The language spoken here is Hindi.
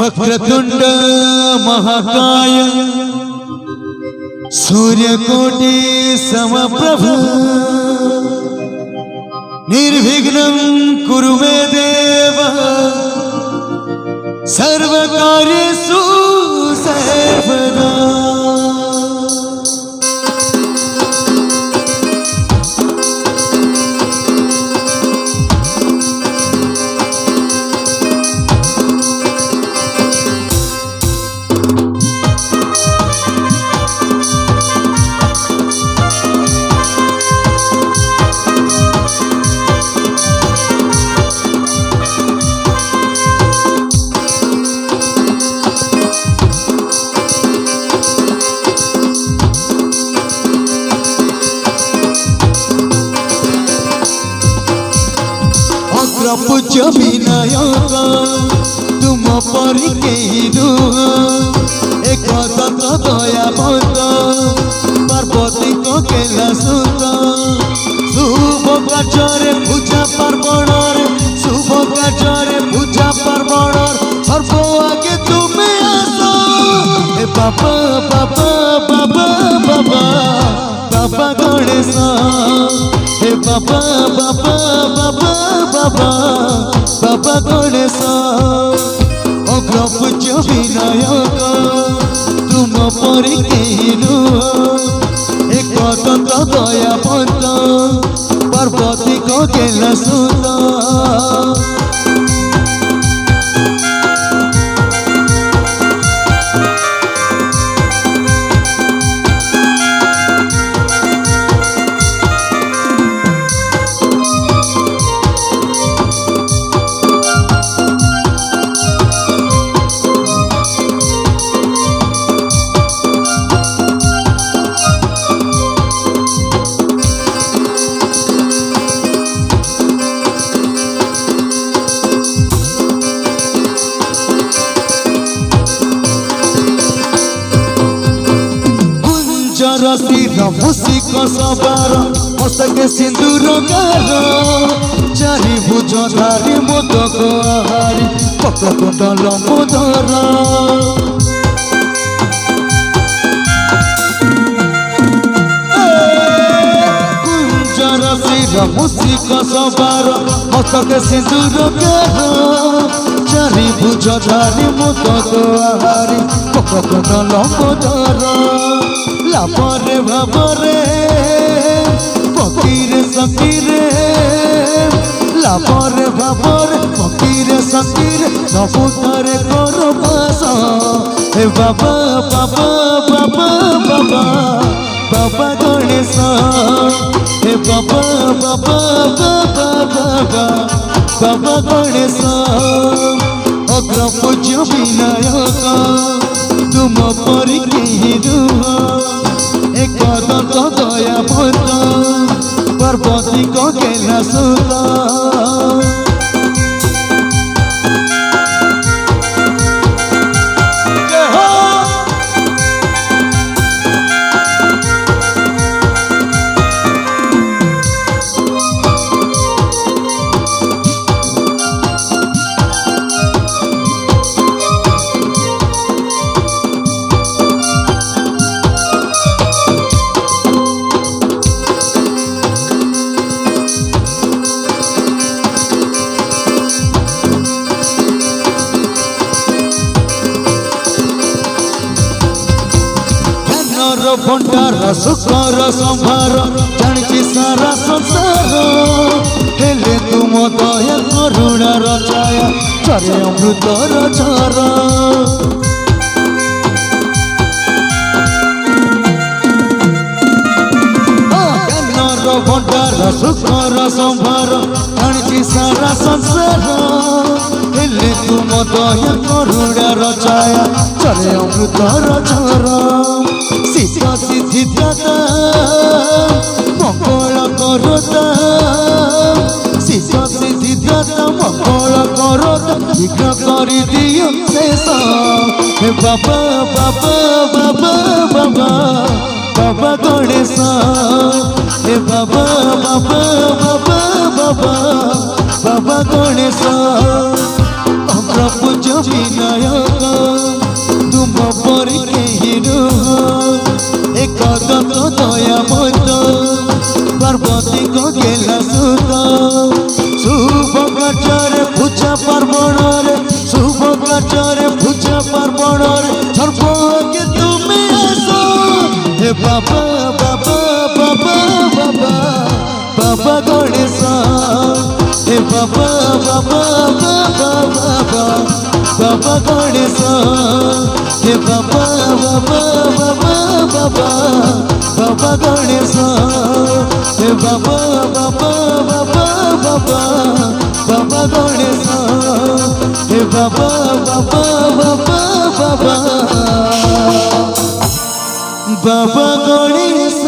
वक्रतुंड महाकाय सूर्यकोटि समप्रभ निर्विघ्नं कुरु मे देव सर्वकार्येषु सर्वदा। पूज्य विनायक तुम परि केहि नुह एक दत्त दयावंत पार्वती को केला सुत शुभ कार्य पूजा पार्वण शुभ कार्य पूजा पार्वण सर्व आगे तुम्हें आसो ए बाबा बाबा बाबा बाबा बाबा गणेश हे बाबा बाबा बाबा बाबा बाबा गणेश अग्र पूज्य विनायक तुम परि केहि नुह एक दत्त दयावंत पार्वती को केला सुत। मुसिक सवार मस्तक सिंदूर गार चारि भुज धारी मोदक आहारी वक्रतुंड लंबोदर कुंजर शिर मुसिक सवार मस्तक सिंदूर गार चारि भुज धारी मोदक आहारी वक्रतुंड लंबोदर लाभरे भावरे फकीरे सकीरे लाभरे भावरे फकीरे सकीरे सबुतारे करो बास हे बाबा बाबा बाबा बाबा बाबा गणेश हे बाबा बाबा बाबा बाबा बाबा गणेश अग्र पूज्य विनायक तुम परि केहि नुह एक दत्त दयावंत पार्वती को केला सुत। भंडार सुखर संभार जानी सारा संसार हेले तुम दया करुणार छाया चरे अमृतर झर भंडार सुखर संभार जानी सारा संसार हेले तुम दया करुणार छाया चरे अमृतर झर सिद्ध सिद्धि दाता मंगल करता सिद्ध सिद्धि दाता मंगल करता विघ्न कर दियो शेष हे बाबा बाबा बाबा बाबा बाबा गणेश हे बाबा बाबा बाबा बाबा बाबा गणेश अग्र पूज्य विनायक हे बाबा बाबा बाबा बाबा बाबा गणेश हे बाबा बाबा बाबा बाबा बाबा गणेश हे बाबा बाबा बाबा बाबा बाबा गणेश